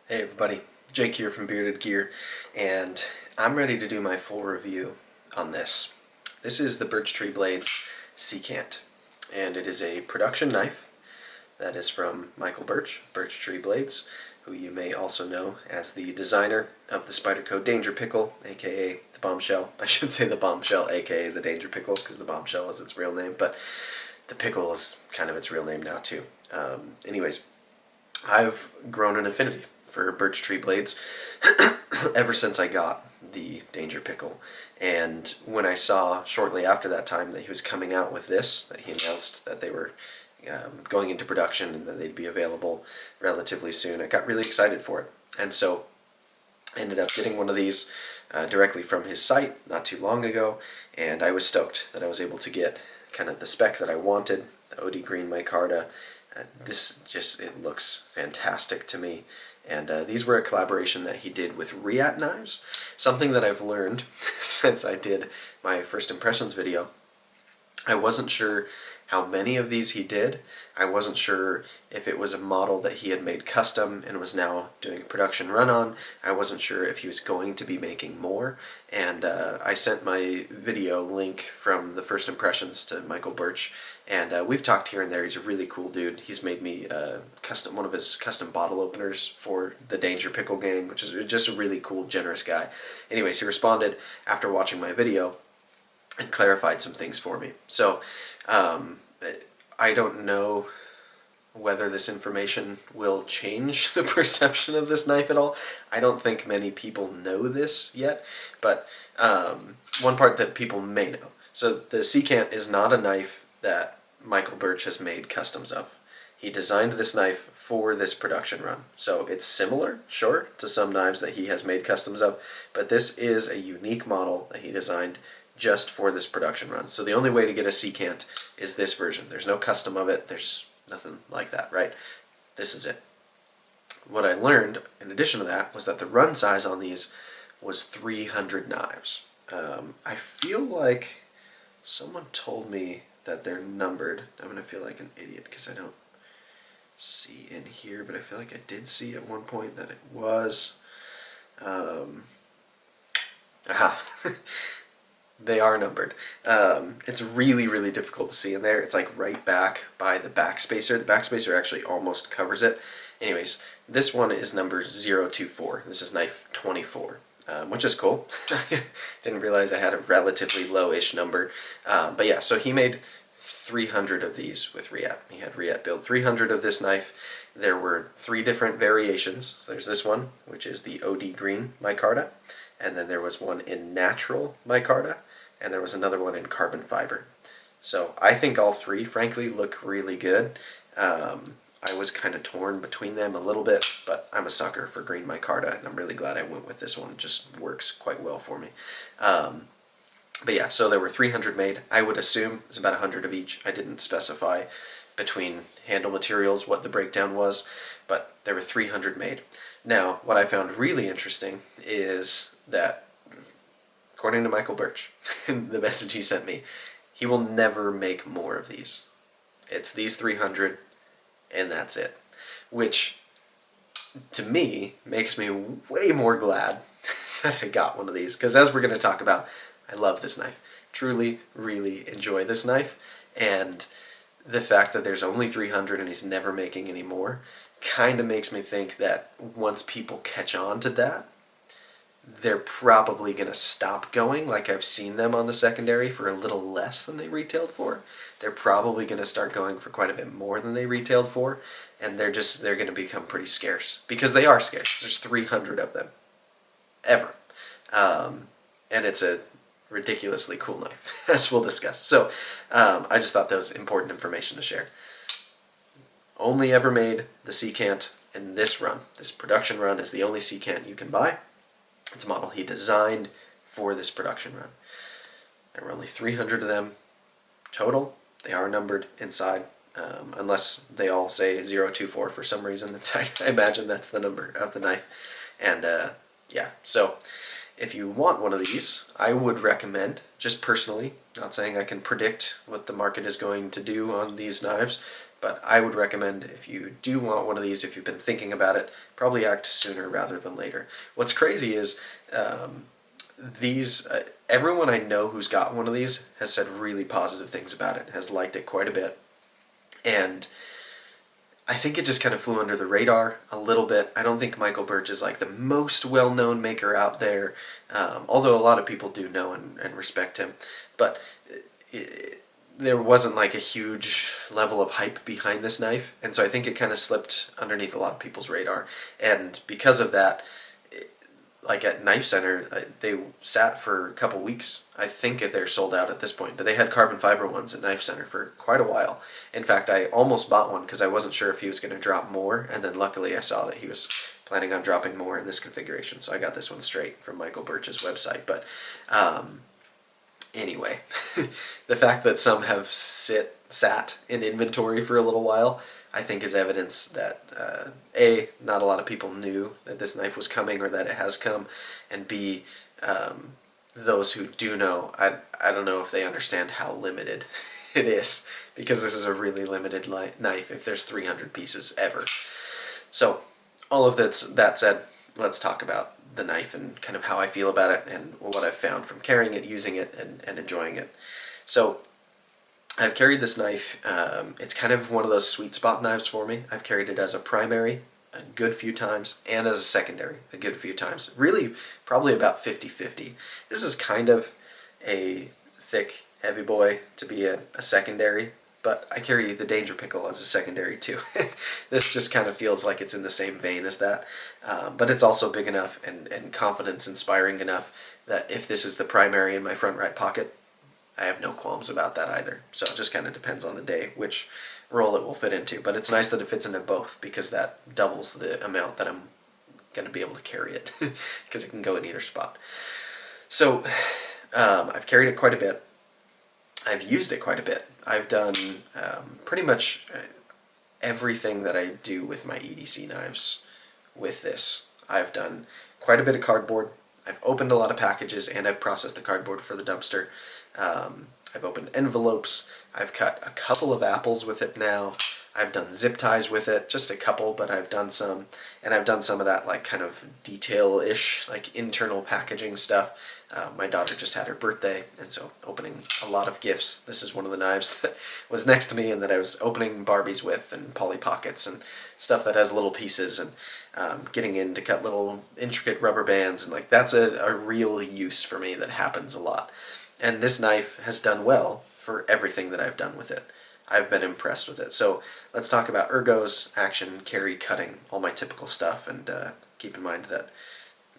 Hey everybody, Jake here from Bearded Gear, and I'm ready to do my full review on this. This is the Burchtree Blades Secant, and it is a production knife that is from Michael Birch, Burchtree Blades, who you may also know as the designer of the Spyderco Danger Pickle, aka the Bombshell. I should say the Bombshell, aka the Danger Pickle, because the Bombshell is its real name, but the Pickle is kind of its real name now too. Anyways, I've grown an affinity for Burchtree Blades ever since I got the Danger Pickle. And when I saw shortly after that time that he was coming out with this, that he announced that they were going into production and that they'd be available relatively soon, I got really excited for it. And so I ended up getting one of these directly from his site not too long ago, and I was stoked that I was able to get kind of the spec that I wanted, the OD Green Micarta. It looks fantastic to me. And these were a collaboration that he did with Riat knives, something that I've learned since I did my first impressions video. I wasn't sure how many of these he did. I wasn't sure if it was a model that he had made custom and was now doing a production run on. I wasn't sure if he was going to be making more. And I sent my video link from the first impressions to Michael Birch, and we've talked here and there. He's a really cool dude. He's made me one of his custom bottle openers for the Danger Pickle gang, which is just a really cool, generous guy. Anyways, he responded after watching my video and clarified some things for me. So I don't know whether this information will change the perception of this knife at all. I don't think many people know this yet, but one part that people may know. So the Secant is not a knife that Michael Birch has made customs of. He designed this knife for this production run. So it's similar, sure, to some knives that he has made customs of, but this is a unique model that he designed just for this production run. So the only way to get a Secant is this version. There's no custom of it. There's nothing like that, right? This is it. What I learned, in addition to that, was that the run size on these was 300 knives. I feel like someone told me that they're numbered. I'm going to feel like an idiot because I don't see in here, but I feel like I did see at one point that it was. They are numbered. It's really, really difficult to see in there. It's like right back by the backspacer. The backspacer actually almost covers it. Anyways, this one is number 024. This is knife 24, which is cool. Didn't realize I had a relatively low-ish number. But yeah, so he made 300 of these with Riat. He had Riat build 300 of this knife. There were 3 different variations. So there's this one, which is the OD Green Micarta. And then there was one in natural micarta, and there was another one in carbon fiber. So I think all 3, frankly, look really good. I was kind of torn between them a little bit, but I'm a sucker for green micarta, and I'm really glad I went with this one. It just works quite well for me. But yeah, so there were 300 made. I would assume it's about 100 of each. I didn't specify between handle materials what the breakdown was, but there were 300 made. Now, what I found really interesting is that, according to Michael Birch, the message he sent me, he will never make more of these. It's these 300, and that's it. Which, to me, makes me way more glad that I got one of these. Because as we're going to talk about, I love this knife. Truly, really enjoy this knife. And the fact that there's only 300 and he's never making any more kind of makes me think that once people catch on to that, they're probably going to stop going. Like I've seen them on the secondary for a little less than they retailed for. They're probably going to start going for quite a bit more than they retailed for, and they're going to become pretty scarce, because they are scarce. There's 300 of them ever, and it's a ridiculously cool knife, as we'll discuss. So I just thought that was important information to share. Only ever made the Secant in this run. This production run is the only Secant you can buy. It's a model he designed for this production run. There were only 300 of them total. They are numbered inside, unless they all say 024 for some reason inside. I imagine that's the number of the knife. And yeah, so if you want one of these, I would recommend, just personally, not saying I can predict what the market is going to do on these knives, But I would recommend, if you do want one of these, if you've been thinking about it, probably act sooner rather than later. What's crazy is everyone I know who's got one of these has said really positive things about it, has liked it quite a bit. And I think it just kind of flew under the radar a little bit. I don't think Michael Burch is like the most well-known maker out there, although a lot of people do know and respect him. But there wasn't like a huge level of hype behind this knife, and so I think it kind of slipped underneath a lot of people's radar. And because of that, like at Knife Center, they sat for a couple weeks. I think they're sold out at this point, but they had carbon fiber ones at Knife Center for quite a while. In fact, I almost bought one because I wasn't sure if he was going to drop more, and then luckily I saw that he was planning on dropping more in this configuration, so I got this one straight from Michael Burch's website. But anyway, the fact that some have sat in inventory for a little while, I think is evidence that A, not a lot of people knew that this knife was coming or that it has come, and B, those who do know, I don't know if they understand how limited it is, because this is a really limited knife if there's 300 pieces ever. So all of that said, let's talk about the knife and kind of how I feel about it and what I've found from carrying it, using it, and enjoying it. So I've carried this knife. It's kind of one of those sweet spot knives for me. I've carried it as a primary a good few times and as a secondary a good few times. Really, probably about 50-50. This is kind of a thick, heavy boy to be a secondary, but I carry the Danger Pickle as a secondary too. This just kind of feels like it's in the same vein as that, but it's also big enough and confidence-inspiring enough that if this is the primary in my front right pocket, I have no qualms about that either. So it just kind of depends on the day which role it will fit into. But it's nice that it fits into both, because that doubles the amount that I'm going to be able to carry it, because it can go in either spot. So I've carried it quite a bit. I've used it quite a bit. I've done pretty much everything that I do with my EDC knives with this. I've done quite a bit of cardboard. I've opened a lot of packages, and I've processed the cardboard for the dumpster. I've opened envelopes. I've cut a couple of apples with it now. I've done zip ties with it, just a couple, but I've done some. And I've done some of that like kind of detail-ish, like internal packaging stuff. My daughter just had her birthday, and so opening a lot of gifts. This is one of the knives that was next to me and that I was opening Barbies with, and Polly Pockets and stuff that has little pieces, and getting in to cut little intricate rubber bands, and like that's a real use for me that happens a lot. And this knife has done well for everything that I've done with it. I've been impressed with it. So let's talk about ergos, action, carry, cutting, all my typical stuff, and keep in mind that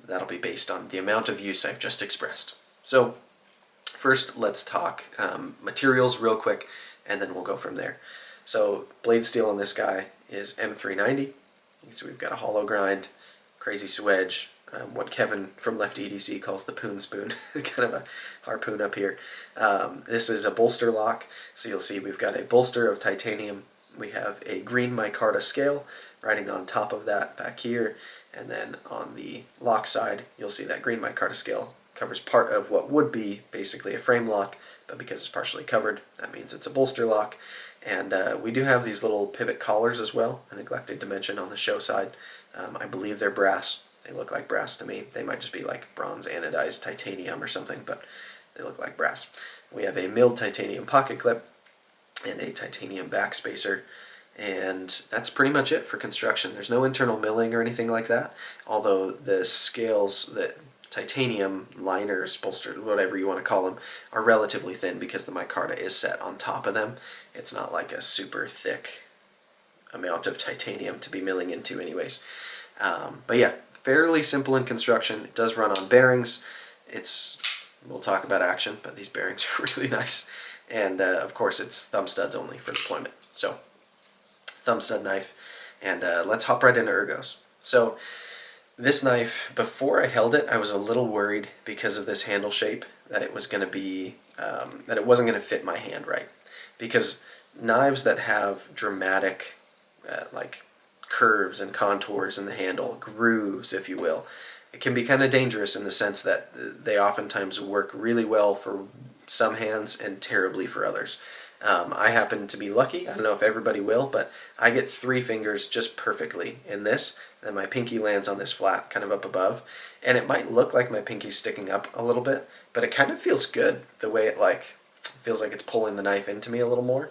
that'll be based on the amount of use I've just expressed. So first, let's talk materials real quick, and then we'll go from there. So blade steel on this guy is M390. So we've got a hollow grind, crazy swedge, what Kevin from Left EDC calls the poon spoon, kind of a harpoon up here. This is a bolster lock, so you'll see we've got a bolster of titanium. We have a green micarta scale riding on top of that back here, and then on the lock side you'll see that green micarta scale covers part of what would be basically a frame lock, but because it's partially covered, that means it's a bolster lock. And we do have these little pivot collars as well, a neglected to mention on the show side. I believe they're brass. They look like brass to me. They might just be like bronze anodized titanium or something, but they look like brass. We have a milled titanium pocket clip and a titanium backspacer, and that's pretty much it for construction. There's no internal milling or anything like that, although the scales, the titanium liners, bolsters, whatever you want to call them, are relatively thin because the micarta is set on top of them. It's not like a super thick amount of titanium to be milling into anyways. But yeah, fairly simple in construction. It does run on bearings. We'll talk about action, but these bearings are really nice. And of course it's thumb studs only for deployment. So thumb stud knife, and let's hop right into ergos. So this knife, before I held it, I was a little worried because of this handle shape that it was going to be, that it wasn't going to fit my hand right. Because knives that have dramatic, like curves and contours in the handle, grooves if you will, it can be kind of dangerous in the sense that they oftentimes work really well for some hands and terribly for others. I happen to be lucky. I don't know if everybody will, but I get 3 fingers just perfectly in this. And then my pinky lands on this flat, kind of up above. And it might look like my pinky's sticking up a little bit, but it kind of feels good the way it feels like it's pulling the knife into me a little more.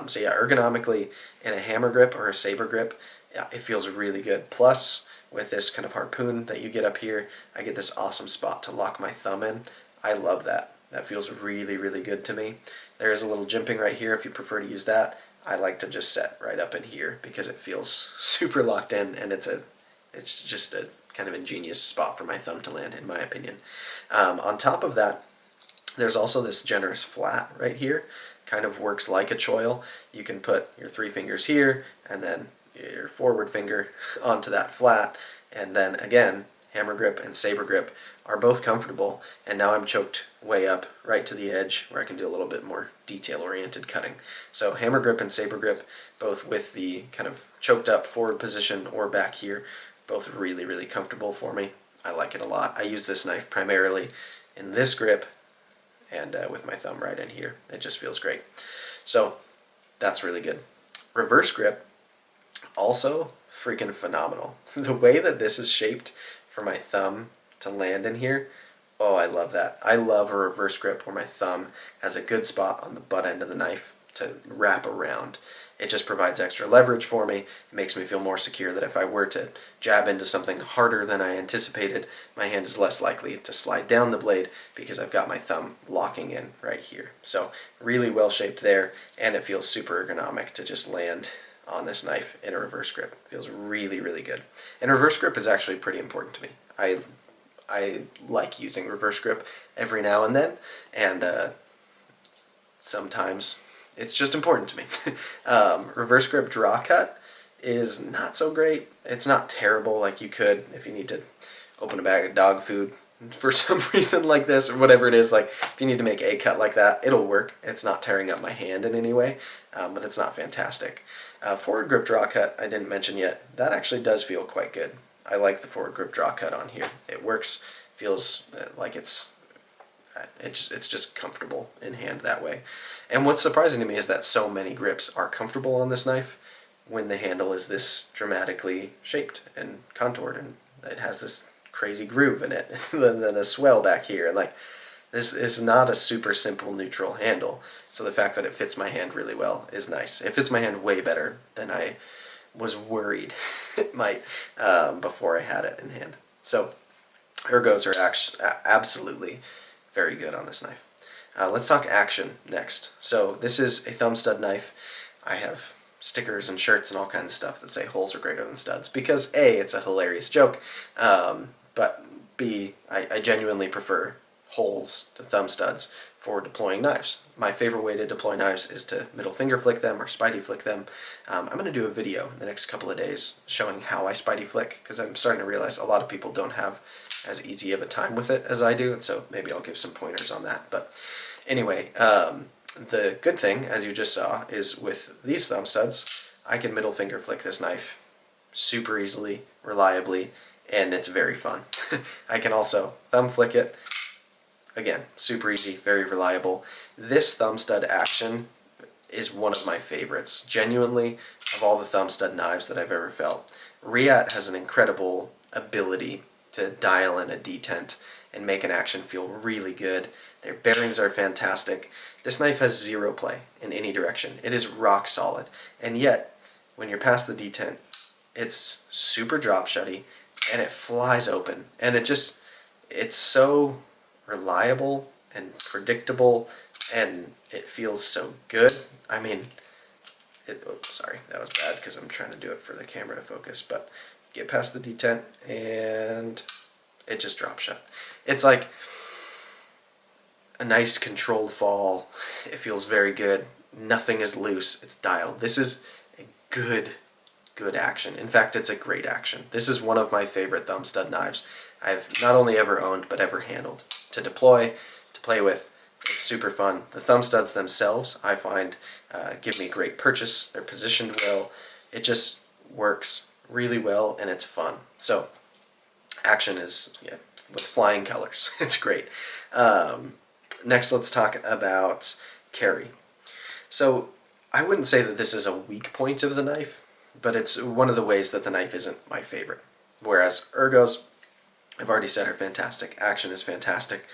So yeah, ergonomically in a hammer grip or a saber grip, yeah, it feels really good. Plus, with this kind of harpoon that you get up here, I get this awesome spot to lock my thumb in. I love that. That feels really, really good to me. There is a little jimping right here if you prefer to use that. I like to just set right up in here because it feels super locked in, and it's just a kind of ingenious spot for my thumb to land, in my opinion. On top of that, there's also this generous flat right here. Kind of works like a choil. You can put your 3 fingers here, and then your forward finger onto that flat, and then again, hammer grip and saber grip are both comfortable, and now I'm choked way up right to the edge where I can do a little bit more detail-oriented cutting. So hammer grip and saber grip, both with the kind of choked up forward position or back here, both really, really comfortable for me. I like it a lot. I use this knife primarily in this grip and with my thumb right in here. It just feels great. So that's really good. Reverse grip, also freaking phenomenal. The way that this is shaped for my thumb to land in here, oh, I love that. I love a reverse grip where my thumb has a good spot on the butt end of the knife to wrap around. It just provides extra leverage for me. It makes me feel more secure that if I were to jab into something harder than I anticipated, my hand is less likely to slide down the blade because I've got my thumb locking in right here. So really well shaped there, and it feels super ergonomic to just land on this knife in a reverse grip. It feels really, really good. And reverse grip is actually pretty important to me. I like using reverse grip every now and then, and sometimes it's just important to me. Reverse grip draw cut is not so great. It's not terrible. Like, you could, if you need to open a bag of dog food for some reason like this, or whatever it is, like if you need to make a cut like that, it'll work. It's not tearing up my hand in any way, but it's not fantastic. Forward grip draw cut, I didn't mention yet. That actually does feel quite good. I like the forward grip draw cut on here. It works, feels like it's just comfortable in hand that way. And what's surprising to me is that so many grips are comfortable on this knife when the handle is this dramatically shaped and contoured, and it has this crazy groove in it, and then a swell back here. And like, this is not a super simple neutral handle. So the fact that it fits my hand really well is nice. It fits my hand way better than I was worried it might before I had it in hand. So ergos are absolutely very good on this knife. Let's talk action next. So this is a thumb stud knife. I have stickers and shirts and all kinds of stuff that say holes are greater than studs because A, it's a hilarious joke, but B, I genuinely prefer holes to thumb studs for deploying knives. My favorite way to deploy knives is to middle finger flick them or spidey flick them. I'm going to do a video in the next couple of days showing how I spidey flick, because I'm starting to realize a lot of people don't have as easy of a time with it as I do, and so maybe I'll give some pointers on that. But anyway, the good thing, as you just saw, is with these thumb studs, I can middle finger flick this knife super easily, reliably, and it's very fun. I can also thumb flick it. Again, super easy, very reliable. This thumb stud action is one of my favorites, genuinely, of all the thumb stud knives that I've ever felt. Riat has an incredible ability to dial in a detent and make an action feel really good. Their bearings are fantastic. This knife has zero play in any direction. It is rock solid. And yet, when you're past the detent, it's super drop shutty and it flies open. And it's so reliable and predictable, and it feels so good. I mean, sorry, that was bad because I'm trying to do it for the camera to focus, but get past the detent and it just drops shut. It's like a nice controlled fall. It feels very good. Nothing is loose. It's dialed. This is a good action. In fact, it's a great action. This is one of my favorite thumb stud knives I've not only ever owned, but ever handled. To deploy, to play with, it's super fun. The thumb studs themselves, I find, give me great purchase. They're positioned well. It just works really well, and it's fun. So, action is, yeah, with flying colors. It's great. Next, let's talk about carry. So I wouldn't say that this is a weak point of the knife, but it's one of the ways that the knife isn't my favorite. Whereas ergos, I've already said, are fantastic. Action is fantastic.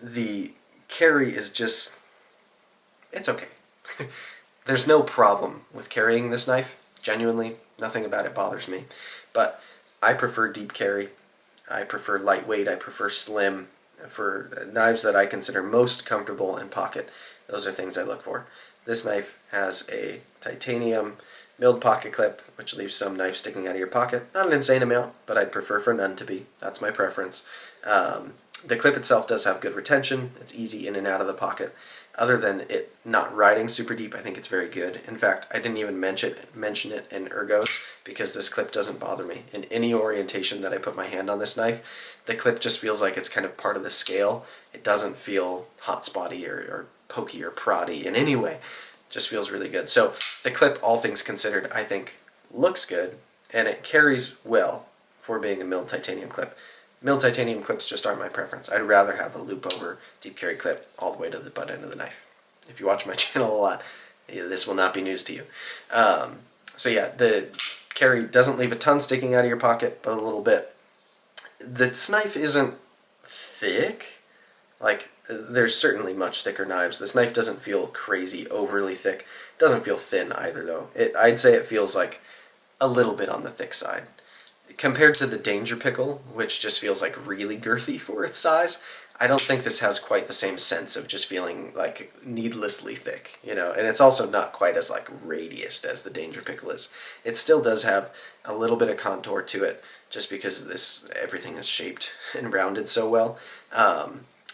The carry is just, it's okay. There's no problem with carrying this knife. Genuinely, nothing about it bothers me. But I prefer deep carry. I prefer lightweight. I prefer slim. For knives that I consider most comfortable in pocket, those are things I look for. This knife has a titanium milled pocket clip, which leaves some knife sticking out of your pocket. Not an insane amount, but I'd prefer for none to be. That's my preference. The clip itself does have good retention. It's easy in and out of the pocket. Other than it not riding super deep, I think it's very good. In fact, I didn't even mention it in ergos because this clip doesn't bother me. In any orientation that I put my hand on this knife, the clip just feels like it's kind of part of the scale. It doesn't feel hot spotty or pokey or proddy in any way. It just feels really good. So the clip, all things considered, I think looks good, and it carries well for being a milled titanium clip. Milled titanium clips just aren't my preference. I'd rather have a loop over deep carry clip all the way to the butt end of the knife. If you watch my channel a lot, this will not be news to you. So yeah, the carry doesn't leave a ton sticking out of your pocket, but a little bit. This knife isn't thick. Like, there's certainly much thicker knives. This knife doesn't feel crazy overly thick. It doesn't feel thin either, though. I'd say it feels like a little bit on the thick side. Compared to the Danger Pickle, which just feels like really girthy for its size, I don't think this has quite the same sense of just feeling like needlessly thick, you know, and it's also not quite as like radiused as the Danger Pickle is. It still does have a little bit of contour to it just because of this, everything is shaped and rounded so well,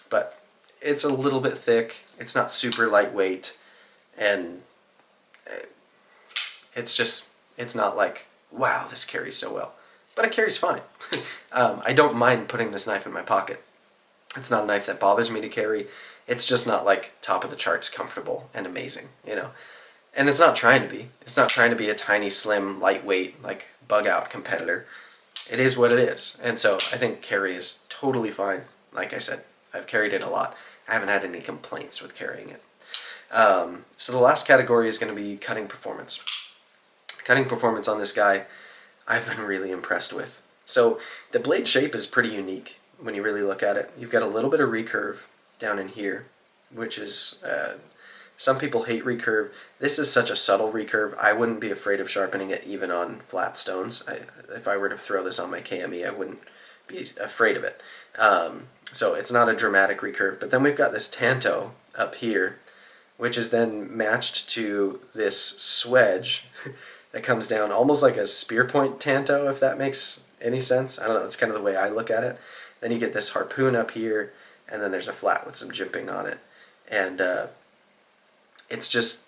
but it's a little bit thick, it's not super lightweight, and it's not like, wow, this carries so well. But it carries fine. I don't mind putting this knife in my pocket. It's not a knife that bothers me to carry. It's just not like top of the charts comfortable and amazing, you know. And it's not trying to be. It's not trying to be a tiny, slim, lightweight, like bug out competitor. It is what it is. And so I think carry is totally fine. Like I said, I've carried it a lot. I haven't had any complaints with carrying it. So the last category is going to be cutting performance. Cutting performance on this guy, I've been really impressed with. So the blade shape is pretty unique when you really look at it. You've got a little bit of recurve down in here, which is, some people hate recurve. This is such a subtle recurve, I wouldn't be afraid of sharpening it even on flat stones. If I were to throw this on my KME, I wouldn't be afraid of it. So it's not a dramatic recurve. But then we've got this tanto up here, which is then matched to this swedge that comes down almost like a spear point tanto, if that makes any sense. I don't know, that's kind of the way I look at it. Then you get this harpoon up here, and then there's a flat with some jimping on it. And it's just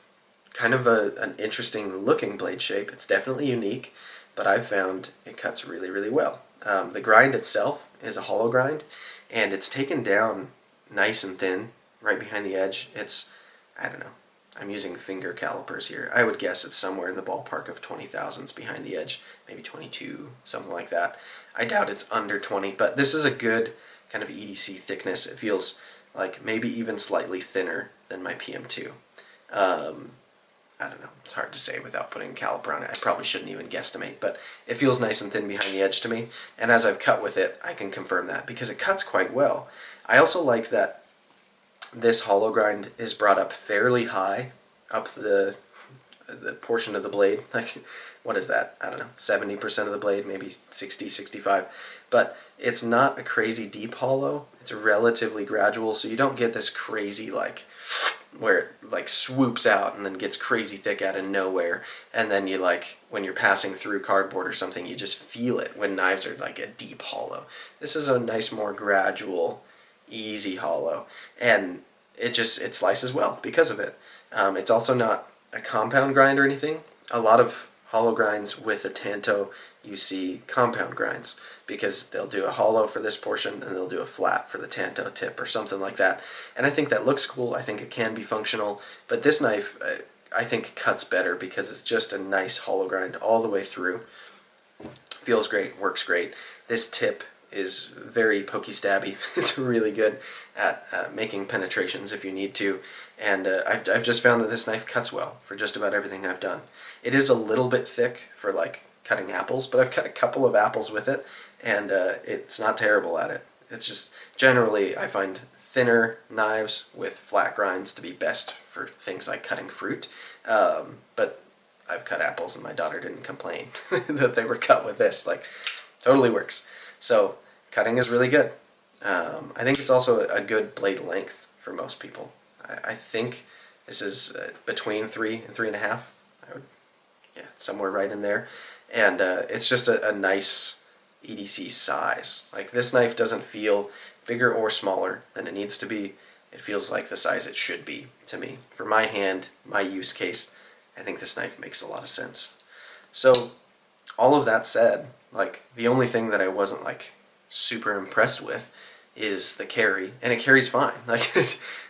kind of an interesting looking blade shape. It's definitely unique, but I've found it cuts really, really well. The grind itself is a hollow grind, and it's taken down nice and thin right behind the edge. It's, I don't know, I'm using finger calipers here. I would guess it's somewhere in the ballpark of 20 thousandths behind the edge, maybe 22, something like that. I doubt it's under 20, but this is a good kind of EDC thickness. It feels like maybe even slightly thinner than my PM2. I don't know, it's hard to say without putting a caliper on it. I probably shouldn't even guesstimate, but it feels nice and thin behind the edge to me, and as I've cut with it, I can confirm that, because it cuts quite well. I also like that this hollow grind is brought up fairly high, up the portion of the blade, like, what is that, I don't know, 70% of the blade, maybe 60, 65, but it's not a crazy deep hollow, it's relatively gradual, so you don't get this crazy, like, where it like swoops out and then gets crazy thick out of nowhere, and then you like, when you're passing through cardboard or something, you just feel it when knives are like a deep hollow. This is a nice, more gradual, easy hollow, and it slices well because of it. It's also not a compound grind or anything. A lot of hollow grinds with a tanto, you see compound grinds, because they'll do a hollow for this portion and they'll do a flat for the tanto tip or something like that. And I think that looks cool. I think it can be functional, but this knife I think cuts better because it's just a nice hollow grind all the way through. Feels great, works great. This tip is very pokey stabby. It's really good at making penetrations if you need to, and I've just found that this knife cuts well for just about everything I've done. It is a little bit thick for like cutting apples, but I've cut a couple of apples with it, and it's not terrible at it. It's just generally I find thinner knives with flat grinds to be best for things like cutting fruit, but I've cut apples and my daughter didn't complain that they were cut with this. Like, totally works. So cutting is really good. I think it's also a good blade length for most people. I think this is between 3 and 3.5. Yeah, somewhere right in there. And it's just a nice EDC size. Like, this knife doesn't feel bigger or smaller than it needs to be. It feels like the size it should be to me. For my hand, my use case, I think this knife makes a lot of sense. So all of that said, like, the only thing that I wasn't like super impressed with is the carry, and it carries fine. Like,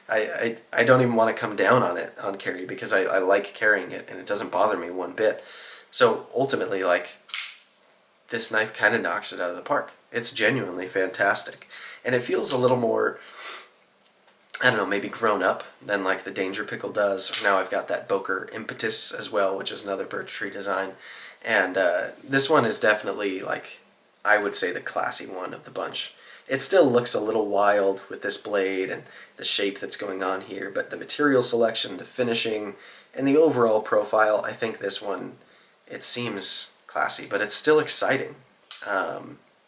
I don't even want to come down on it on carry because I like carrying it and it doesn't bother me one bit. So ultimately, like, this knife kind of knocks it out of the park. It's genuinely fantastic, and it feels a little more, I don't know, maybe grown up than like the Danger Pickle does. Now I've got that Boker Impetus as well, which is another Burchtree design. And this one is definitely, like, I would say the classy one of the bunch. It still looks a little wild with this blade and the shape that's going on here, but the material selection, the finishing, and the overall profile, I think this one, it seems classy, but it's still exciting.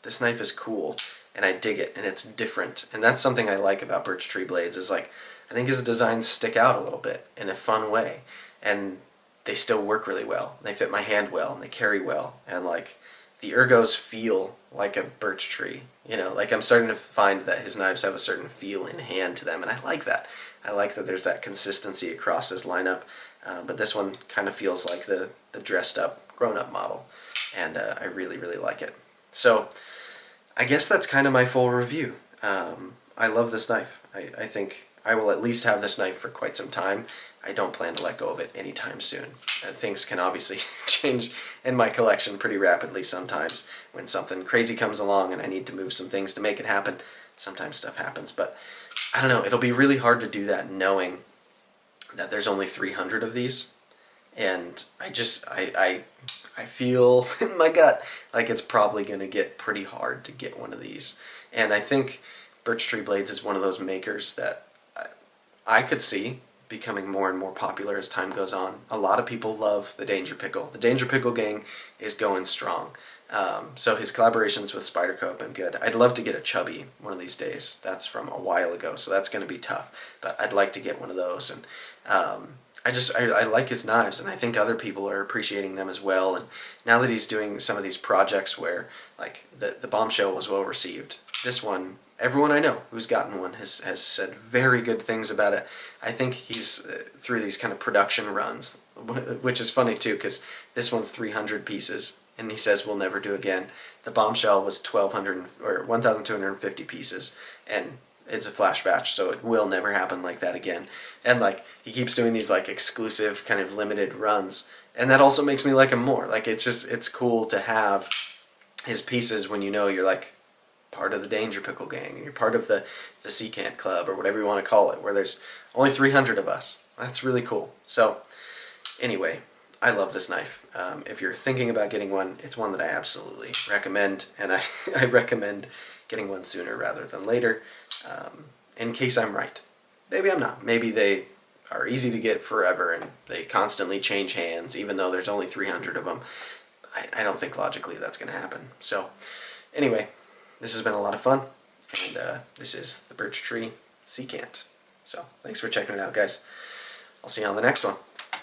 This knife is cool, and I dig it, and it's different. And that's something I like about Burchtree blades, is like, I think his designs stick out a little bit in a fun way, and they still work really well. They fit my hand well, and they carry well, and like, the ergos feel like a Burchtree. You know, like, I'm starting to find that his knives have a certain feel in hand to them, and I like that. I like that there's that consistency across his lineup, but this one kind of feels like the dressed up, grown up model, and I really, really like it. So I guess that's kind of my full review. I love this knife. I think I will at least have this knife for quite some time. I don't plan to let go of it anytime soon. Things can obviously change in my collection pretty rapidly sometimes. When something crazy comes along and I need to move some things to make it happen, sometimes stuff happens. But I don't know, it'll be really hard to do that knowing that there's only 300 of these. And I feel in my gut like it's probably going to get pretty hard to get one of these. And I think Burchtree Blades is one of those makers that I could see becoming more and more popular as time goes on. A lot of people love the Danger Pickle. The Danger Pickle gang is going strong. So his collaborations with Spyderco have been good. I'd love to get a Chubby one of these days. That's from a while ago, so that's going to be tough. But I'd like to get one of those. And I like his knives, and I think other people are appreciating them as well. And now that he's doing some of these projects where, like, the Bombshell was well received, this one, everyone I know who's gotten one has said very good things about it. I think he's through these kind of production runs, which is funny too, because this one's 300 pieces, and he says we'll never do again. The Bombshell was 1,250 pieces, and it's a flash batch, so it will never happen like that again. And like, he keeps doing these like exclusive kind of limited runs, and that also makes me like him more. Like, it's cool to have his pieces when you know you're like part of the Danger Pickle gang, and you're part of the Secant Club, or whatever you want to call it, where there's only 300 of us. That's really cool. So anyway, I love this knife. If you're thinking about getting one, it's one that I absolutely recommend, and I recommend getting one sooner rather than later, in case I'm right. Maybe I'm not. Maybe they are easy to get forever and they constantly change hands, even though there's only 300 of them. I don't think logically that's going to happen. So anyway, this has been a lot of fun, and this is the Burchtree Secant. So thanks for checking it out, guys. I'll see you on the next one.